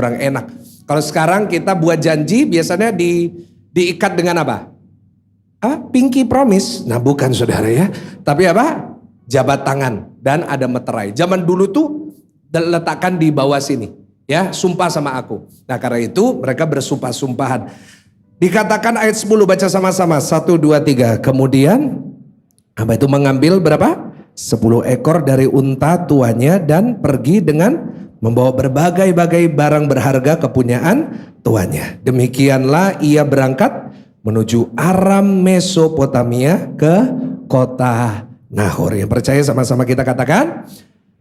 kurang enak. Kalau sekarang kita buat janji biasanya diikat dengan apa? Pinky promise. Nah bukan saudara ya. Tapi apa? Jabat tangan dan ada meterai. Zaman dulu tuh letakkan di bawah sini. Ya, sumpah sama aku. Nah karena itu mereka bersumpah-sumpahan. Dikatakan ayat 10 baca sama-sama. 1, 2, 3. Kemudian apa itu mengambil berapa? 10 ekor dari unta tuannya dan pergi dengan membawa berbagai-bagai barang berharga kepunyaan tuannya. Demikianlah ia berangkat menuju Aram Mesopotamia ke kota Nahor. Yang percaya sama-sama kita katakan.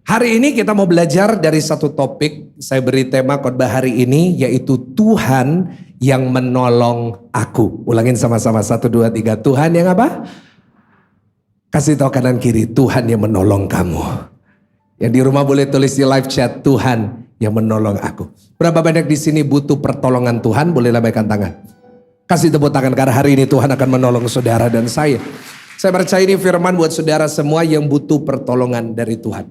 Hari ini kita mau belajar dari satu topik. Saya beri tema khotbah hari ini yaitu Tuhan yang menolong aku. Ulangin sama-sama 1, 2, 3. Tuhan yang apa? Kasih tahu kanan kiri, Tuhan yang menolong kamu. Yang di rumah boleh tulis di live chat, Tuhan yang menolong aku. Berapa banyak di sini butuh pertolongan Tuhan? Boleh lambaikan tangan. Kasih tepuk tangan karena hari ini Tuhan akan menolong saudara dan saya. Saya percaya ini firman buat saudara semua yang butuh pertolongan dari Tuhan.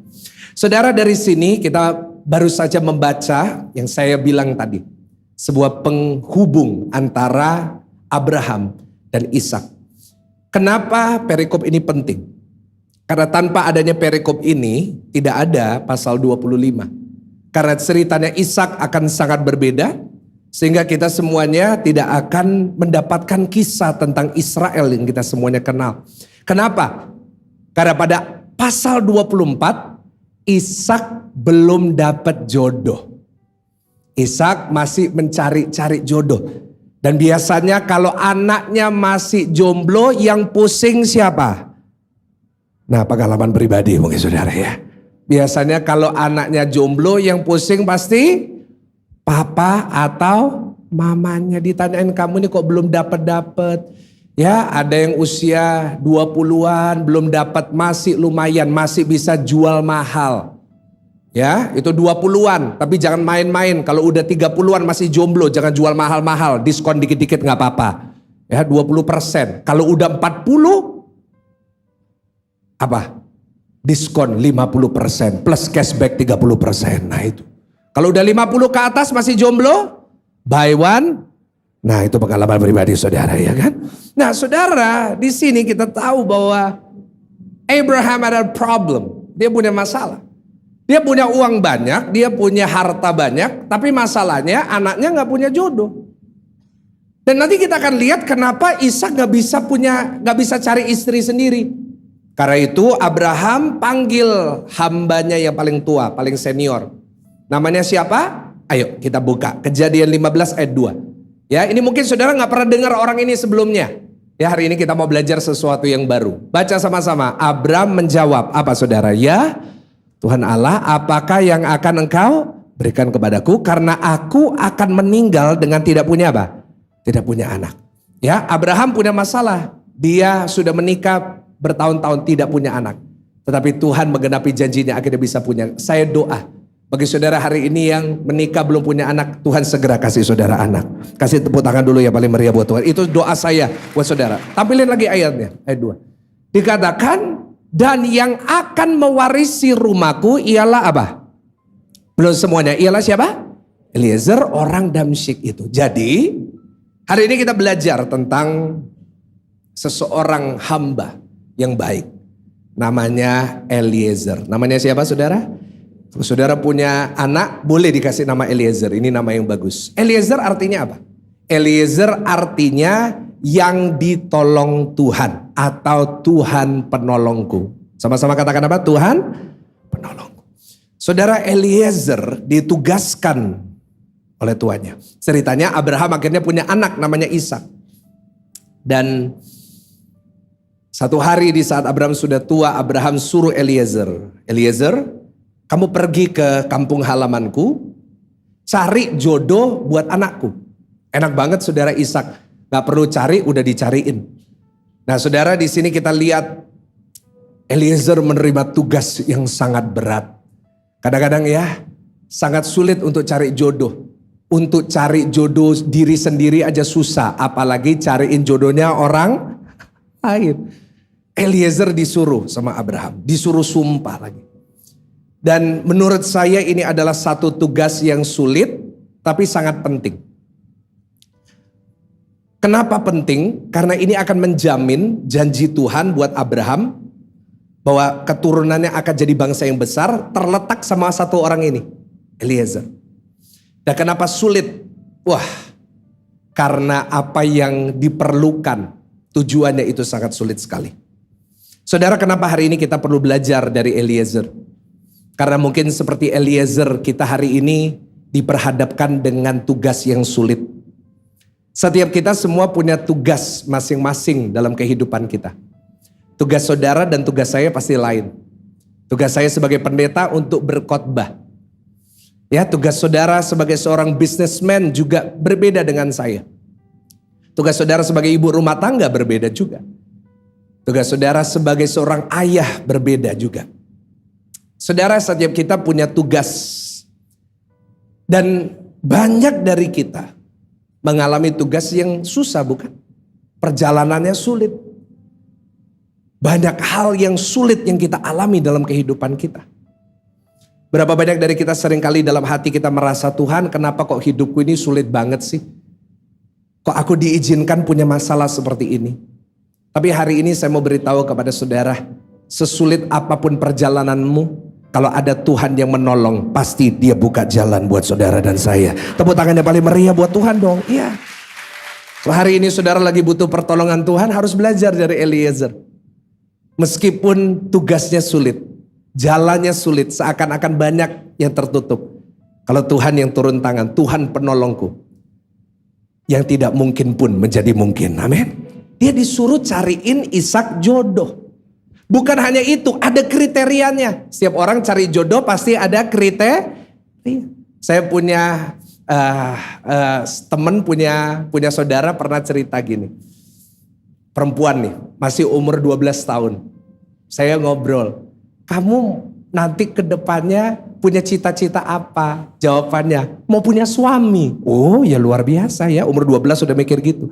Saudara, dari sini kita baru saja membaca yang saya bilang tadi. Sebuah penghubung antara Abraham dan Ishak. Kenapa perikop ini penting? Karena tanpa adanya perikop ini tidak ada pasal 25. Karena ceritanya Ishak akan sangat berbeda. Sehingga kita semuanya tidak akan mendapatkan kisah tentang Israel yang kita semuanya kenal. Kenapa? Karena pada pasal 24 Ishak belum dapat jodoh. Ishak masih mencari-cari jodoh. Dan biasanya kalau anaknya masih jomblo yang pusing siapa? Nah pengalaman pribadi mungkin saudara ya. Biasanya kalau anaknya jomblo yang pusing pasti papa atau mamanya. Ditanyain kamu ini kok belum dapat. Ya ada yang usia 20-an belum dapat, masih lumayan, masih bisa jual mahal. Ya itu 20-an tapi jangan main-main. Kalau udah 30-an masih jomblo jangan jual mahal-mahal. Diskon dikit-dikit gak apa-apa. Ya 20%. Kalau udah 40 apa? Diskon 50% plus cashback 30%. Nah itu. Kalau udah 50 ke atas masih jomblo, buy one. Nah itu pengalaman pribadi saudara ya kan. Nah saudara di sini kita tahu bahwa Abraham ada problem. Dia punya masalah. Dia punya uang banyak, dia punya harta banyak, tapi masalahnya anaknya nggak punya jodoh. Dan nanti kita akan lihat kenapa Ishak nggak bisa cari istri sendiri. Karena itu Abraham panggil hambanya yang paling tua, paling senior. Namanya siapa? Ayo kita buka Kejadian 15 ayat 2. Ya ini mungkin saudara nggak pernah dengar orang ini sebelumnya. Ya hari ini kita mau belajar sesuatu yang baru. Baca sama-sama. Abram menjawab apa saudara? Ya Tuhan Allah, apakah yang akan engkau berikan kepadaku? Karena aku akan meninggal dengan tidak punya apa? Tidak punya anak. Ya, Abraham punya masalah. Dia sudah menikah bertahun-tahun tidak punya anak. Tetapi Tuhan menggenapi janjinya akhirnya bisa punya. Saya doa bagi saudara hari ini yang menikah belum punya anak, Tuhan segera kasih saudara anak. Kasih tepuk tangan dulu ya paling meriah buat Tuhan. Itu doa saya buat saudara. Tampilin lagi ayatnya, ayat 2. Dikatakan dan yang akan mewarisi rumahku ialah apa? Belum semuanya. Ialah siapa? Eliezer orang Damsyik itu. Jadi hari ini kita belajar tentang seseorang hamba yang baik. Namanya Eliezer. Namanya siapa saudara? Kalau saudara punya anak boleh dikasih nama Eliezer. Ini nama yang bagus. Eliezer artinya apa? Eliezer artinya yang ditolong Tuhan atau Tuhan penolongku. Sama-sama katakan apa? Tuhan penolongku. Saudara Eliezer ditugaskan oleh tuannya. Ceritanya Abraham akhirnya punya anak namanya Ishak. Dan satu hari di saat Abraham sudah tua, Abraham suruh Eliezer, kamu pergi ke kampung halamanku, cari jodoh buat anakku. Enak banget saudara Ishak. Gak perlu cari, udah dicariin. Nah saudara di sini kita lihat Eliezer menerima tugas yang sangat berat. Kadang-kadang ya sangat sulit untuk cari jodoh. Untuk cari jodoh diri sendiri aja susah. Apalagi cariin jodohnya orang lain. Eliezer disuruh sama Abraham. Disuruh sumpah lagi. Dan menurut saya ini adalah satu tugas yang sulit. tapi sangat penting. Kenapa penting? Karena ini akan menjamin janji Tuhan buat Abraham bahwa keturunannya akan jadi bangsa yang besar terletak sama satu orang ini, Eliezer. Dan kenapa sulit? Wah, karena apa yang diperlukan, tujuannya itu sangat sulit sekali. Saudara, kenapa hari ini kita perlu belajar dari Eliezer? Karena mungkin seperti Eliezer, kita hari ini diperhadapkan dengan tugas yang sulit. Setiap kita semua punya tugas masing-masing dalam kehidupan kita. Tugas saudara dan tugas saya pasti lain. Tugas saya sebagai pendeta untuk berkhotbah. Ya, tugas saudara sebagai seorang businessman juga berbeda dengan saya. Tugas saudara sebagai ibu rumah tangga berbeda juga. Tugas saudara sebagai seorang ayah berbeda juga. Saudara, setiap kita punya tugas. Dan banyak dari kita mengalami tugas yang susah, bukan? Perjalanannya sulit. Banyak hal yang sulit yang kita alami dalam kehidupan kita. Berapa banyak dari kita seringkali dalam hati kita merasa, Tuhan, kenapa kok hidupku ini sulit banget sih? Kok aku diizinkan punya masalah seperti ini? Tapi hari ini saya mau beritahu kepada saudara, sesulit apapun perjalananmu, kalau ada Tuhan yang menolong, pasti dia buka jalan buat saudara dan saya. Tepuk tangannya paling meriah buat Tuhan dong. Iya. So, hari ini saudara lagi butuh pertolongan Tuhan, harus belajar dari Eliezer. Meskipun tugasnya sulit, jalannya sulit, seakan-akan banyak yang tertutup. Kalau Tuhan yang turun tangan, Tuhan penolongku. Yang tidak mungkin pun menjadi mungkin. Amin. Dia disuruh cariin Ishak jodoh. Bukan hanya itu, ada kriterianya. Setiap orang cari jodoh pasti ada kriteria. Saya punya teman punya saudara pernah cerita gini. Perempuan nih, masih umur 12 tahun. Saya ngobrol, kamu nanti ke depannya punya cita-cita apa? Jawabannya, mau punya suami. Oh ya luar biasa ya, umur 12 sudah mikir gitu.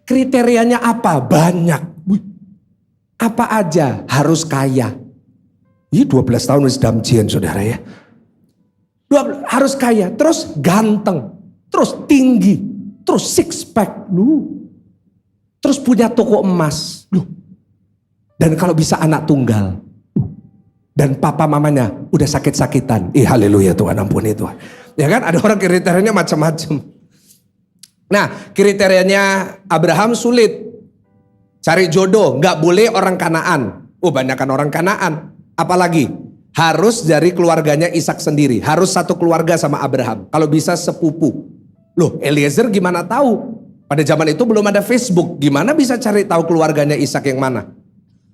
Kriterianya apa? Banyak. Apa aja? Harus kaya. Ini 12 tahun wis damjian saudara ya. Harus kaya, terus ganteng, terus tinggi, terus six pack. Terus punya toko emas. Dan kalau bisa anak tunggal. Dan papa mamanya udah sakit-sakitan. Haleluya Tuhan, ampuni Tuhan. Ya kan, ada orang kriterianya macam-macam. Nah, kriterianya Abraham sulit. Cari jodoh, gak boleh orang Kanaan. Banyakkan orang Kanaan. Apalagi, harus dari keluarganya Ishak sendiri. Harus satu keluarga sama Abraham. Kalau bisa sepupu. Loh, Eliezer gimana tahu? Pada zaman itu belum ada Facebook. Gimana bisa cari tahu keluarganya Ishak yang mana?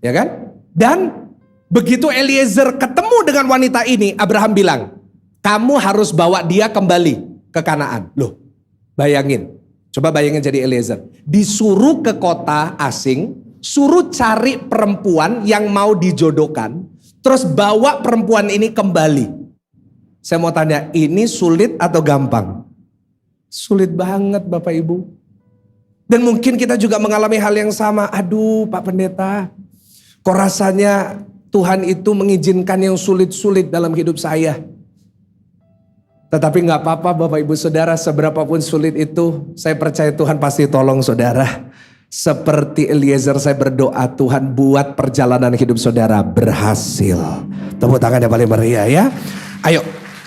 Ya kan? Dan begitu Eliezer ketemu dengan wanita ini, Abraham bilang, kamu harus bawa dia kembali ke Kanaan. Loh, bayangin. Coba bayangin jadi Eliezer. Disuruh ke kota asing, suruh cari perempuan yang mau dijodohkan, terus bawa perempuan ini kembali. Saya mau tanya, ini sulit atau gampang? Sulit banget Bapak Ibu. Dan mungkin kita juga mengalami hal yang sama. Aduh Pak Pendeta, kok rasanya Tuhan itu mengizinkan yang sulit-sulit dalam hidup saya. Tetapi gak apa-apa Bapak Ibu Saudara, seberapapun sulit itu, saya percaya Tuhan pasti tolong saudara. Seperti Eliezer saya berdoa, Tuhan buat perjalanan hidup saudara berhasil. Tepuk tangan yang paling meriah ya. Ayo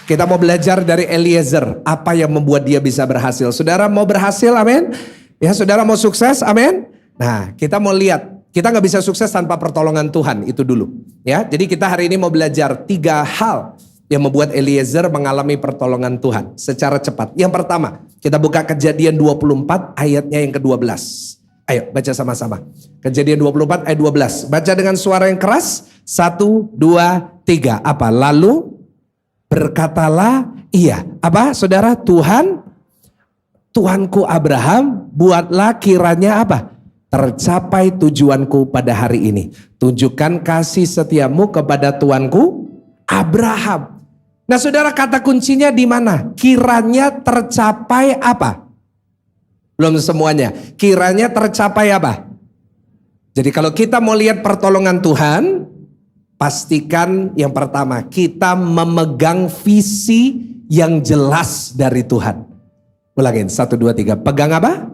kita mau belajar dari Eliezer, apa yang membuat dia bisa berhasil. Saudara mau berhasil, amin. Ya saudara mau sukses, amin. Nah kita mau lihat, kita gak bisa sukses tanpa pertolongan Tuhan, itu dulu. Ya, jadi kita hari ini mau belajar 3 hal yang membuat Eliezer mengalami pertolongan Tuhan secara cepat. Yang pertama, kita buka Kejadian 24 ayatnya yang ke-12. Ayo baca sama-sama. Kejadian 24 ayat 12. Baca dengan suara yang keras. 1, 2, 3. Apa? Lalu berkatalah ia. Apa saudara? Tuhanku Abraham, buatlah kiranya apa? Tercapai tujuanku pada hari ini. Tunjukkan kasih setiamu kepada Tuanku Abraham. Nah saudara, kata kuncinya di mana? Kiranya tercapai apa? Belum semuanya. Kiranya tercapai apa? Jadi kalau kita mau lihat pertolongan Tuhan, pastikan yang pertama, kita memegang visi yang jelas dari Tuhan. Ulangin, 1, 2, 3. Pegang apa?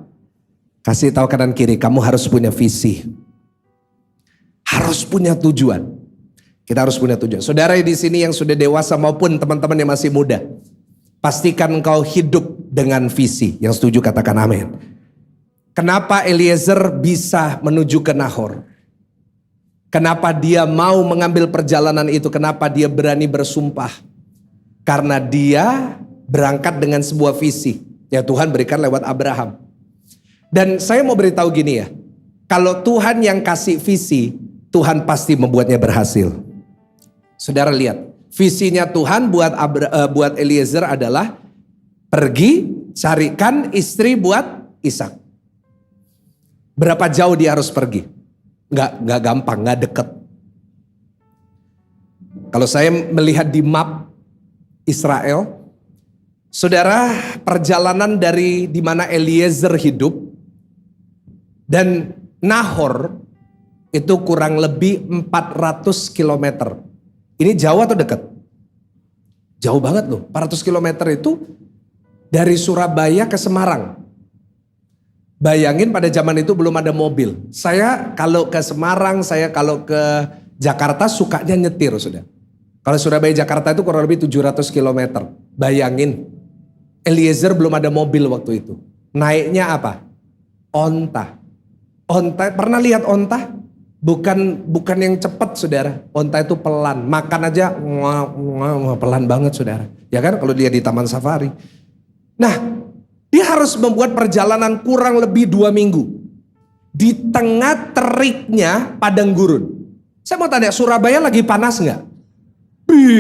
Kasih tahu kanan kiri, kamu harus punya visi. Harus punya tujuan. Kita harus punya tujuan. Saudara di sini yang sudah dewasa maupun teman-teman yang masih muda, pastikan engkau hidup dengan visi. Yang setuju katakan amin. Kenapa Eliezer bisa menuju ke Nahor? Kenapa dia mau mengambil perjalanan itu? Kenapa dia berani bersumpah? Karena dia berangkat dengan sebuah visi yang Tuhan berikan lewat Abraham. Dan saya mau beritahu gini ya, kalau Tuhan yang kasih visi, Tuhan pasti membuatnya berhasil. Saudara lihat, visinya Tuhan buat Eliezer adalah pergi carikan istri buat Ishak. Berapa jauh dia harus pergi? Nggak gampang, nggak deket. Kalau saya melihat di map Israel, saudara, perjalanan dari di mana Eliezer hidup dan Nahor itu kurang lebih 400 km. Ini jauh atau dekat? Jauh banget loh. 400 km itu dari Surabaya ke Semarang. Bayangin pada zaman itu belum ada mobil. Saya kalau ke Semarang, saya kalau ke Jakarta sukanya nyetir, sudah. Kalau Surabaya Jakarta itu kurang lebih 700 km. Bayangin, Eliezer belum ada mobil waktu itu. Naiknya apa? Onta. Onta, pernah lihat onta? Bukan yang cepat, saudara. Onta itu pelan. Makan aja pelan banget, saudara. Ya kan kalau dia di taman safari. Nah, dia harus membuat perjalanan kurang lebih 2 minggu. Di tengah teriknya padang gurun. Saya mau tanya, Surabaya lagi panas nggak?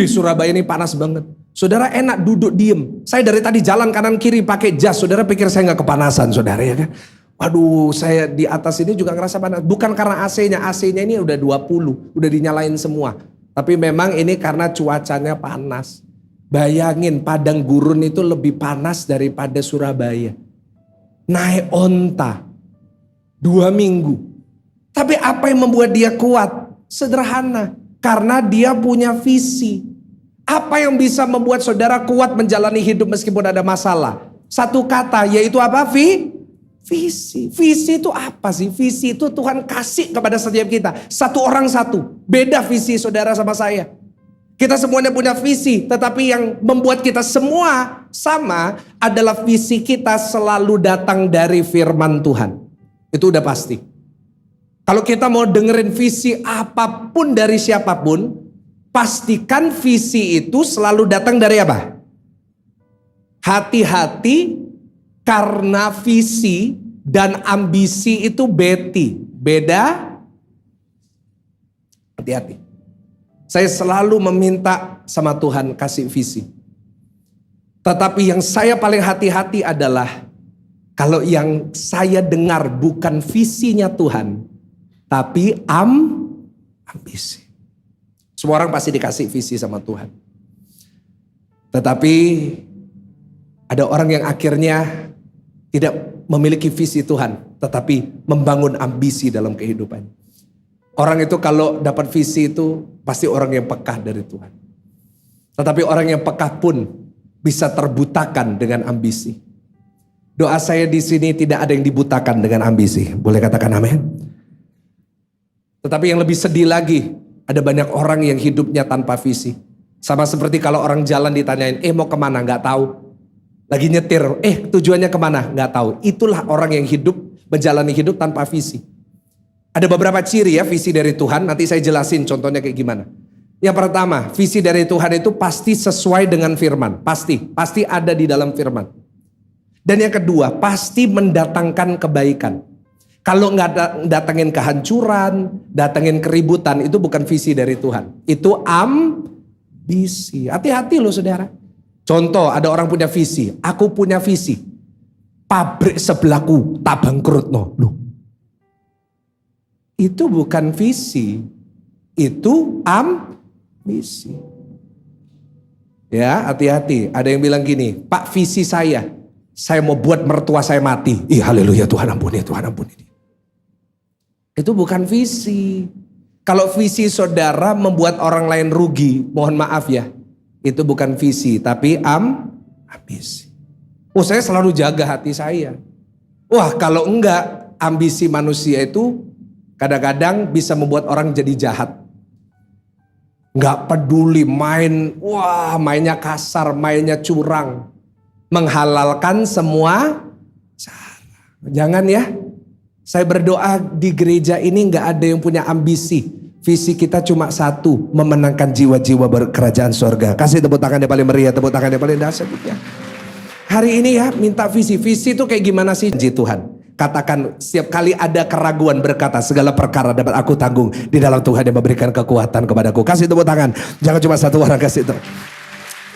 Surabaya ini panas banget. Saudara enak duduk diem. Saya dari tadi jalan kanan kiri pakai jas. Saudara pikir saya nggak kepanasan, saudara, ya kan? Waduh, saya di atas ini juga ngerasa panas. Bukan karena AC-nya. AC-nya ini udah 20. Udah dinyalain semua. Tapi memang ini karena cuacanya panas. Bayangin padang gurun itu lebih panas daripada Surabaya. Naik onta 2 minggu. Tapi apa yang membuat dia kuat? Sederhana. Karena dia punya visi. Apa yang bisa membuat saudara kuat menjalani hidup meskipun ada masalah? Satu kata, yaitu apa? Visi. Visi itu apa sih? Visi itu Tuhan kasih kepada setiap kita. Satu orang satu. Beda visi saudara sama saya. Kita semuanya punya visi. Tetapi yang membuat kita semua sama adalah visi kita selalu datang dari firman Tuhan. Itu udah pasti. Kalau kita mau dengerin visi apapun dari siapapun, pastikan visi itu selalu datang dari apa? Hati-hati. Karena visi dan ambisi itu beda. Hati-hati. Saya selalu meminta sama Tuhan kasih visi. Tetapi yang saya paling hati-hati adalah kalau yang saya dengar bukan visinya Tuhan, tapi ambisi. Semua orang pasti dikasih visi sama Tuhan. Tetapi ada orang yang akhirnya tidak memiliki visi Tuhan, tetapi membangun ambisi dalam kehidupan. Orang itu kalau dapat visi itu pasti orang yang pekah dari Tuhan. Tetapi orang yang pekah pun bisa terbutakan dengan ambisi. Doa saya di sini tidak ada yang dibutakan dengan ambisi. Boleh katakan amin? Tetapi yang lebih sedih lagi, ada banyak orang yang hidupnya tanpa visi. Sama seperti kalau orang jalan ditanyain, mau kemana? Gak tahu. Lagi nyetir, tujuannya kemana? Nggak tahu. Itulah orang yang hidup, menjalani hidup tanpa visi. Ada beberapa ciri ya visi dari Tuhan, nanti saya jelasin contohnya kayak gimana. Yang pertama, visi dari Tuhan itu pasti sesuai dengan firman. Pasti ada di dalam firman. Dan yang kedua, pasti mendatangkan kebaikan. Kalau nggak datangin kehancuran, datangin keributan, itu bukan visi dari Tuhan. Itu ambisi. Hati-hati loh saudara. Contoh, ada orang punya visi. Aku punya visi. Pabrik sebelahku tak bangkrut no. Loh. Itu bukan visi. Itu ambisi. Ya, hati-hati. Ada yang bilang gini, Pak, visi saya mau buat mertua saya mati. Ih, haleluya, Tuhan ampuni, Tuhan ampuni. Itu bukan visi. Kalau visi saudara membuat orang lain rugi, mohon maaf ya. Itu bukan visi, tapi ambisi. Oh, saya selalu jaga hati saya. Wah, kalau enggak, ambisi manusia itu kadang-kadang bisa membuat orang jadi jahat. Enggak peduli mainnya kasar, mainnya curang. Menghalalkan semua cara. Jangan ya. Saya berdoa di gereja ini enggak ada yang punya ambisi. Visi kita cuma satu, memenangkan jiwa-jiwa berkerajaan sorga. Kasih tepuk tangan yang paling meriah, tepuk tangan yang paling dahsyat ya. Hari ini ya minta visi. Visi itu kayak gimana sih Tuhan? Katakan setiap kali ada keraguan berkata segala perkara dapat aku tanggung di dalam Tuhan yang memberikan kekuatan kepadaku. Kasih tepuk tangan. Jangan cuma satu orang kasih itu.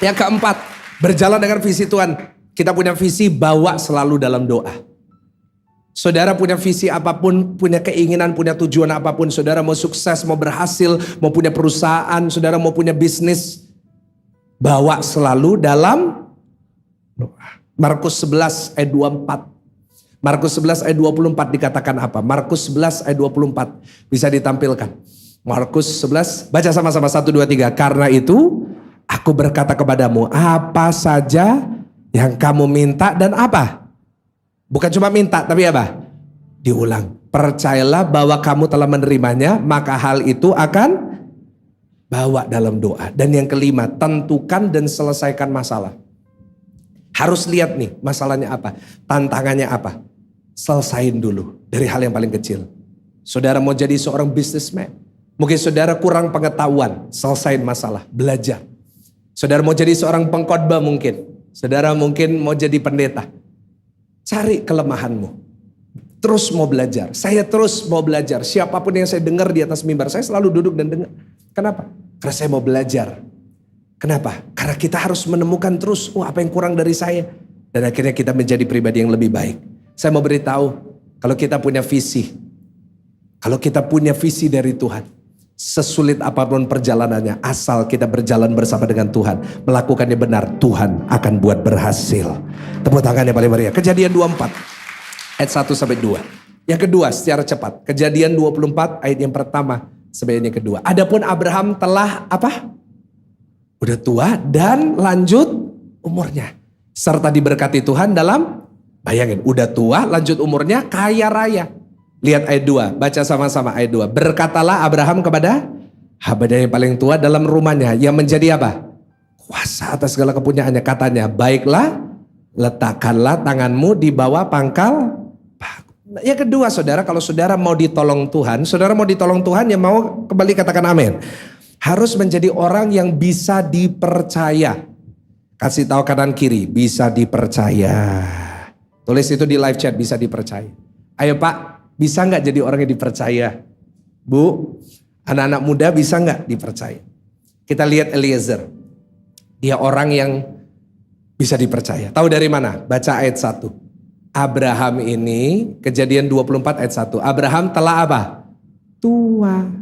Yang keempat, berjalan dengan visi Tuhan. Kita punya visi, bawa selalu dalam doa. Saudara punya visi apapun, punya keinginan, punya tujuan apapun. Saudara mau sukses, mau berhasil, mau punya perusahaan, saudara mau punya bisnis. Bawa selalu dalam doa. Markus 11 ayat 24. Markus 11 ayat 24 dikatakan apa? Markus 11 ayat 24 bisa ditampilkan. Markus 11, baca sama-sama 1, 2, 3. Karena itu aku berkata kepadamu, apa saja yang kamu minta dan apa? Bukan cuma minta, tapi apa? Diulang. Percayalah bahwa kamu telah menerimanya, maka hal itu akan bawa dalam doa. Dan yang kelima, tentukan dan selesaikan masalah. Harus lihat nih, masalahnya apa? Tantangannya apa? Selesain dulu dari hal yang paling kecil. Saudara mau jadi seorang businessman. Mungkin saudara kurang pengetahuan, selesain masalah, belajar. Saudara mau jadi seorang pengkhotbah mungkin. Saudara mungkin mau jadi pendeta. Cari kelemahanmu. Terus mau belajar. Saya terus mau belajar. Siapapun yang saya dengar di atas mimbar, saya selalu duduk dan dengar. Kenapa? Karena saya mau belajar. Kenapa? Karena kita harus menemukan terus, apa yang kurang dari saya. Dan akhirnya kita menjadi pribadi yang lebih baik. Saya mau beritahu, kalau kita punya visi. Kalau kita punya visi dari Tuhan. Sesulit apapun perjalanannya, asal kita berjalan bersama dengan Tuhan, melakukannya benar, Tuhan akan buat berhasil. Tepuk tangan yang paling meriah. Kejadian 24 ayat 1 sampai 2. Yang kedua secara cepat. Kejadian 24 ayat yang pertama sampai yang kedua. Adapun Abraham telah apa? Udah tua dan lanjut umurnya. Serta diberkati Tuhan dalam, bayangin, udah tua, lanjut umurnya, kaya raya. Lihat ayat 2, baca sama-sama ayat 2. Berkatalah Abraham kepada hambanya yang paling tua dalam rumahnya, yang menjadi apa? Kuasa atas segala kepunyaannya. Katanya, baiklah, letakkanlah tanganmu di bawah pangkal. Yang kedua saudara, kalau saudara mau ditolong Tuhan, saudara mau ditolong Tuhan, yang mau kembali katakan amin. Harus menjadi orang yang bisa dipercaya. Kasih tahu kanan kiri, bisa dipercaya. Tulis itu di live chat, bisa dipercaya. Ayo Pak, bisa nggak jadi orang yang dipercaya? Bu, anak-anak muda bisa nggak dipercaya? Kita lihat Eliezer. Dia orang yang bisa dipercaya. Tahu dari mana? Baca ayat 1. Abraham ini, Kejadian 24 ayat 1. Abraham telah apa? Tua.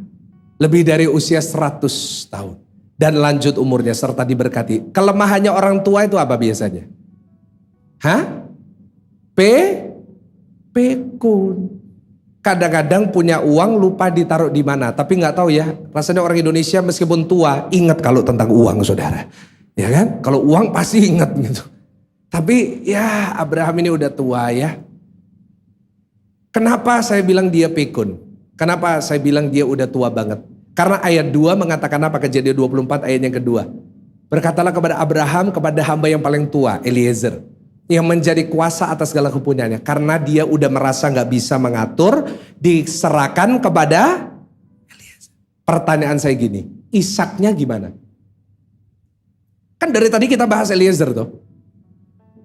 Lebih dari usia 100 tahun. Dan lanjut umurnya serta diberkati. Kelemahannya orang tua itu apa biasanya? Hah? Pekun. Kadang-kadang punya uang lupa ditaruh di mana. Tapi nggak tahu ya. Rasanya orang Indonesia meskipun tua ingat kalau tentang uang saudara. Ya kan? Kalau uang pasti ingat gitu. Tapi ya Abraham ini udah tua ya. Kenapa saya bilang dia pekun? Kenapa saya bilang dia udah tua banget? Karena ayat 2 mengatakan apa? Kejadian 24 ayat yang kedua. Berkatalah kepada Abraham, kepada hamba yang paling tua, Eliezer. Yang menjadi kuasa atas segala kepunyaannya. Karena dia udah merasa gak bisa mengatur, diserahkan kepada Eliezer. Pertanyaan saya gini, Ishaknya gimana? Kan dari tadi kita bahas Eliezer tuh.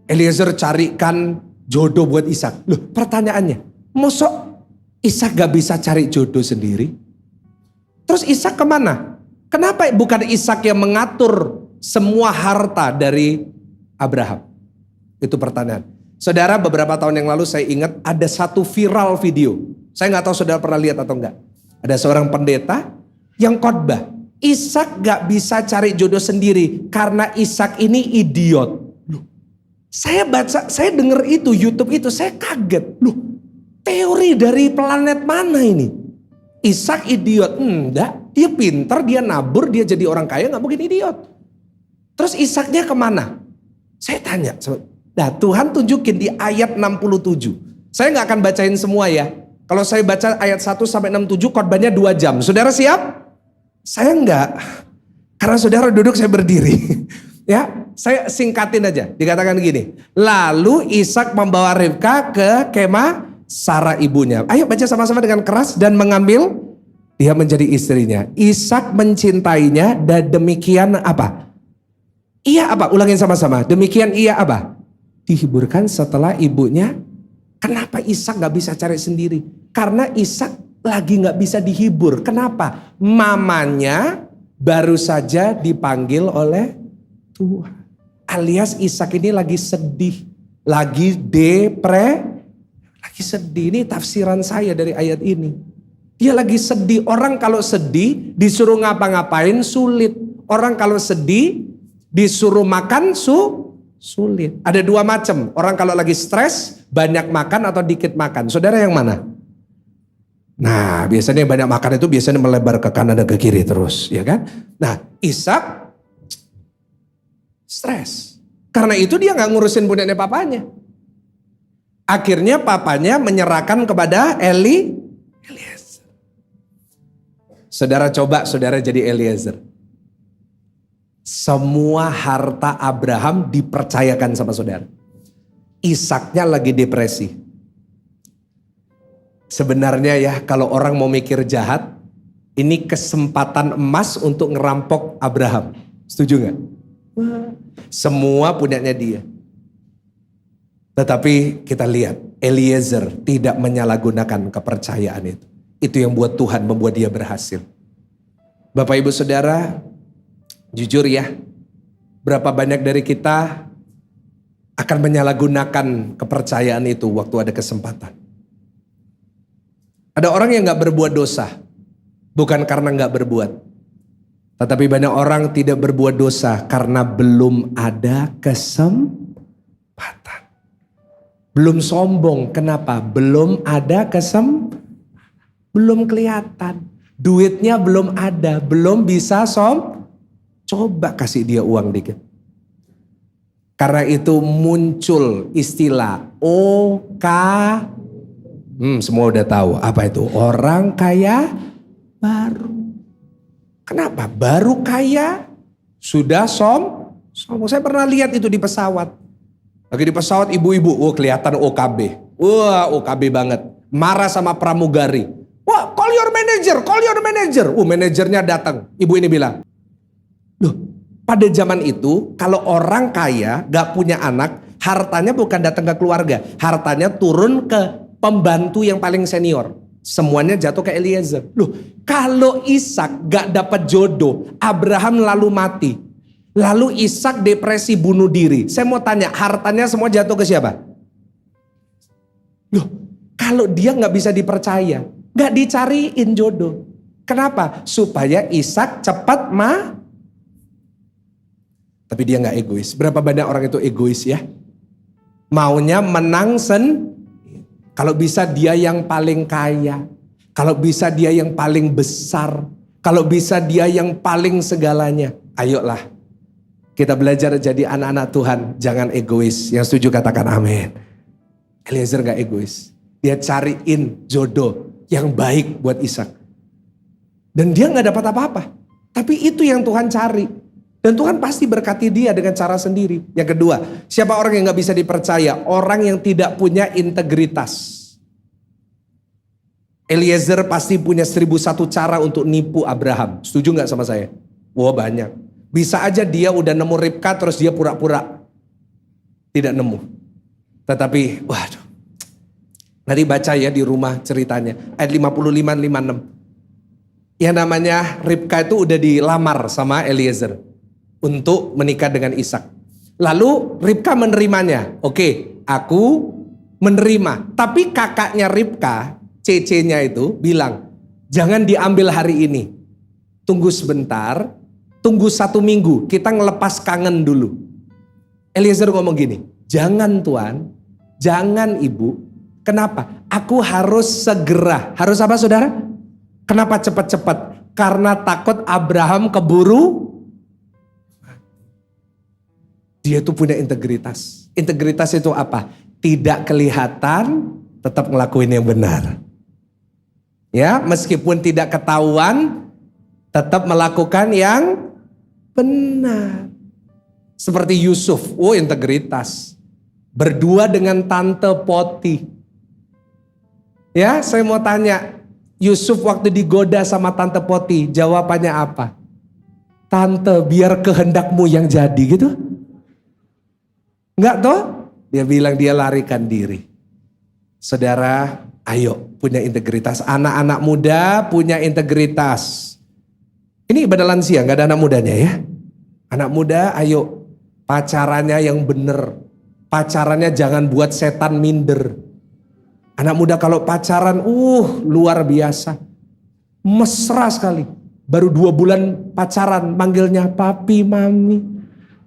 Eliezer carikan jodoh buat Ishak. Loh pertanyaannya, mosok Ishak gak bisa cari jodoh sendiri? Terus Ishak kemana? Kenapa bukan Ishak yang mengatur semua harta dari Abraham? Itu pertanyaan. Saudara, beberapa tahun yang lalu saya ingat ada satu viral video. Saya nggak tahu saudara pernah lihat atau enggak. Ada seorang pendeta yang khotbah. Ishak gak bisa cari jodoh sendiri karena Ishak ini idiot. Loh, saya baca, saya dengar itu YouTube itu, saya kaget. Loh, teori dari planet mana ini? Ishak idiot, enggak, dia pintar, dia nabur, dia jadi orang kaya, gak mungkin idiot. Terus Ishaknya kemana? Saya tanya, Nah, Tuhan tunjukin di ayat 67. Saya nggak akan bacain semua ya. Kalau saya baca ayat 1 sampai 67 khotbahnya 2 jam. Saudara siap? Saya enggak. Karena saudara duduk saya berdiri. Ya, saya singkatin aja. Dikatakan gini. Lalu Ishak membawa Ribka ke kemah Sarah ibunya. Ayo baca sama-sama dengan keras. Dan mengambil dia menjadi istrinya. Ishak mencintainya dan demikian apa? Ia apa? Ulangin sama-sama. Demikian ia apa? Dihiburkan setelah ibunya. Kenapa Ishak gak bisa cari sendiri? Karena Ishak lagi gak bisa dihibur. Kenapa? Mamanya baru saja dipanggil oleh Tuhan. Alias Ishak ini lagi sedih. Lagi lagi sedih. Ini tafsiran saya dari ayat ini. Dia lagi sedih. Orang kalau sedih disuruh ngapa-ngapain sulit. Orang kalau sedih disuruh makan sulit. Ada 2 macam. Orang kalau lagi stres, banyak makan atau dikit makan. Saudara yang mana? Nah, biasanya banyak makan itu biasanya melebar ke kanan dan ke kiri terus, ya kan? Nah, Ishak stres. Karena itu dia nggak ngurusin budaknya papanya. Akhirnya papanya menyerahkan kepada Eliezer. Saudara coba saudara jadi Eliezer. Semua harta Abraham dipercayakan sama saudara. Ishaknya lagi depresi. Sebenarnya ya kalau orang mau mikir jahat, ini kesempatan emas untuk ngerampok Abraham. Setuju gak? Semua punyanya dia. Tetapi kita lihat Eliezer tidak menyalahgunakan kepercayaan itu. Itu yang buat Tuhan membuat dia berhasil. Bapak Ibu Saudara, jujur ya, berapa banyak dari kita akan menyalahgunakan kepercayaan itu waktu ada kesempatan. Ada orang yang gak berbuat dosa, bukan karena gak berbuat. Tetapi banyak orang tidak berbuat dosa karena belum ada kesempatan. Belum sombong, kenapa? Belum ada belum kelihatan. Duitnya belum ada, belum bisa coba kasih dia uang dikit. Karena itu muncul istilah OK. Semua udah tahu apa itu? Orang kaya baru. Kenapa? Baru kaya sudah sombong. Saya pernah lihat itu di pesawat. Lagi di pesawat ibu-ibu, kelihatan OKB. Wah, OKB banget. Marah sama pramugari. Wah, call your manager. Manajernya datang. Ibu ini bilang, loh, pada zaman itu kalau orang kaya gak punya anak, hartanya bukan datang ke keluarga, hartanya turun ke pembantu yang paling senior. Semuanya jatuh ke Eliezer. Loh, kalau Ishak gak dapat jodoh, Abraham lalu mati. Lalu Ishak depresi bunuh diri. Saya mau tanya, hartanya semua jatuh ke siapa? Loh, kalau dia gak bisa dipercaya, gak dicariin jodoh. Kenapa? Supaya Ishak cepat Tapi dia gak egois. Berapa banyak orang itu egois ya? Maunya menang kalau bisa dia yang paling kaya. Kalau bisa dia yang paling besar. Kalau bisa dia yang paling segalanya. Ayolah. Kita belajar jadi anak-anak Tuhan. Jangan egois. Yang setuju katakan amin. Eliezer gak egois. Dia cariin jodoh yang baik buat Ishak. Dan dia gak dapat apa-apa. Tapi itu yang Tuhan cari. Dan Tuhan pasti berkati dia dengan cara sendiri. Yang kedua, siapa orang yang gak bisa dipercaya? Orang yang tidak punya integritas. Eliezer pasti punya 1001 cara untuk nipu Abraham. Setuju gak sama saya? Wah, banyak. Bisa aja dia udah nemu Ribka terus dia pura-pura tidak nemu. Tetapi, waduh. Nanti baca ya di rumah ceritanya. Ayat 55-56. Yang namanya Ribka itu udah dilamar sama Eliezer untuk menikah dengan Ishak. Lalu Ribka menerimanya. Oke, aku menerima. Tapi kakaknya Ribka, cece-nya itu bilang, jangan diambil hari ini. Tunggu sebentar, tunggu 1 minggu, kita ngelepas kangen dulu. Eliezer ngomong gini, jangan Tuan, jangan Ibu. Kenapa? Aku harus segera. Harus apa saudara? Kenapa cepat-cepat? Karena takut Abraham keburu. Dia itu punya integritas. Integritas itu apa? Tidak kelihatan, tetap ngelakuin yang benar. Ya, meskipun tidak ketahuan, tetap melakukan yang benar. Seperti Yusuf, integritas. Berdua dengan Tante Poti. Ya, saya mau tanya, Yusuf waktu digoda sama Tante Poti, jawabannya apa? Tante, biar kehendakmu yang jadi gitu. Enggak toh? Dia bilang dia larikan diri. Saudara, ayo punya integritas. Anak-anak muda punya integritas. Ini ibadah lansia, gak ada anak mudanya ya. Anak muda, ayo pacarannya yang bener. Pacarannya jangan buat setan minder. Anak muda kalau pacaran, luar biasa. Mesra sekali. Baru 2 bulan pacaran, manggilnya papi, mami.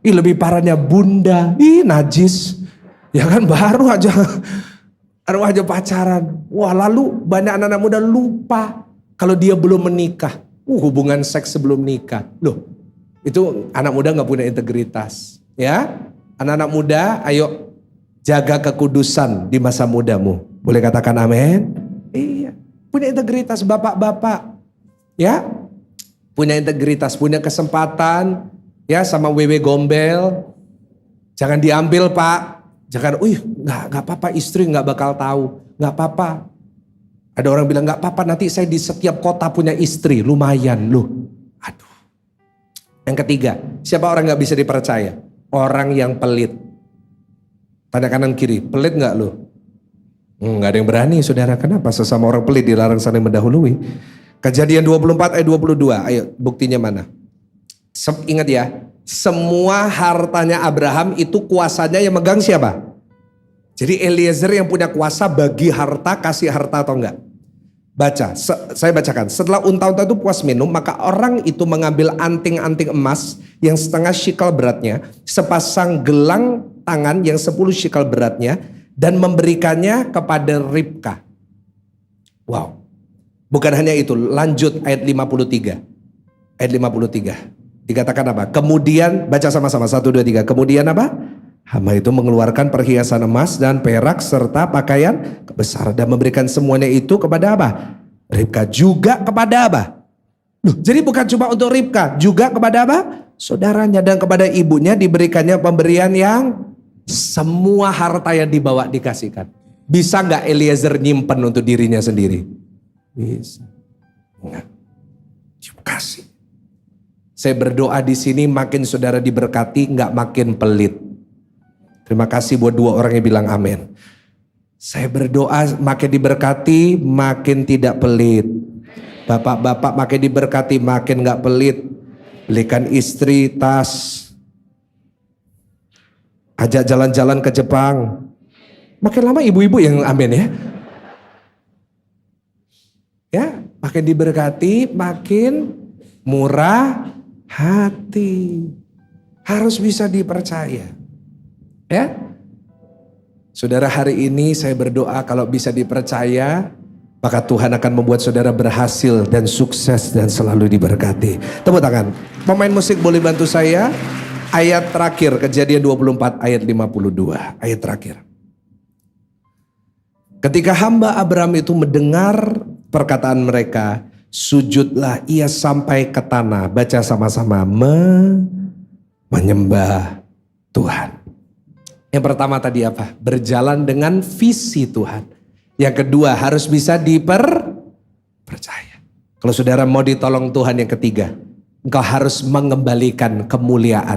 Lebih parahnya bunda, najis. Ya kan baru aja pacaran. Wah, lalu banyak anak-anak muda lupa kalau dia belum menikah. Hubungan seks sebelum nikah. Loh, itu anak muda gak punya integritas. Ya, anak-anak muda ayo jaga kekudusan di masa mudamu. Boleh katakan amin? Iya, punya integritas bapak-bapak. Ya, punya integritas, punya kesempatan. Ya, sama wewe gombel. Jangan diambil pak. Jangan, gak apa-apa, istri gak bakal tahu. Gak apa-apa. Ada orang bilang gak apa-apa, nanti saya di setiap kota punya istri. Lumayan loh. Aduh. Yang ketiga, siapa orang gak bisa dipercaya? Orang yang pelit. Tanya kanan kiri, pelit gak lo? Gak ada yang berani saudara. Kenapa? Sesama orang pelit dilarang saling mendahului. Kejadian 24 ayat 22. Ayo buktinya mana? Ingat ya, semua hartanya Abraham itu kuasanya yang megang siapa? Jadi Eliezer yang punya kuasa bagi harta, kasih harta atau enggak? Baca, saya bacakan. Setelah unta-unta itu puas minum, maka orang itu mengambil anting-anting emas yang setengah shikal beratnya, sepasang gelang tangan yang 10 shikal beratnya, dan memberikannya kepada Ribka. Wow. Bukan hanya itu, lanjut ayat 53. Ayat 53. Dikatakan apa? Kemudian, baca sama-sama, 1, 2, 3. Kemudian apa? Hamba itu mengeluarkan perhiasan emas dan perak serta pakaian besar dan memberikan semuanya itu kepada apa? Ribka. Juga kepada apa? Jadi bukan cuma untuk Ribka, juga kepada apa? Saudaranya, dan kepada ibunya diberikannya pemberian yang semua harta yang dibawa dikasihkan. Bisa gak Eliezer nyimpen untuk dirinya sendiri? Bisa. Enggak. Kasih. Saya berdoa di sini makin saudara diberkati, nggak makin pelit. Terima kasih buat 2 orang yang bilang amin. Saya berdoa makin diberkati, makin tidak pelit. Bapak-bapak makin diberkati, makin nggak pelit. Belikan istri tas. Ajak jalan-jalan ke Jepang. Makin lama ibu-ibu yang amin ya. Ya, makin diberkati, makin murah hati. Harus bisa dipercaya. Ya. Saudara, hari ini saya berdoa kalau bisa dipercaya, maka Tuhan akan membuat saudara berhasil dan sukses dan selalu diberkati. Tepuk tangan. Pemain musik boleh bantu saya. Ayat terakhir, Kejadian 24 ayat 52. Ayat terakhir. Ketika hamba Abraham itu mendengar perkataan mereka, sujudlah ia sampai ke tanah. Baca sama-sama, menyembah Tuhan. Yang pertama tadi apa? Berjalan dengan visi Tuhan. Yang kedua harus bisa dipercaya. Kalau saudara mau ditolong Tuhan, yang ketiga, engkau harus mengembalikan kemuliaan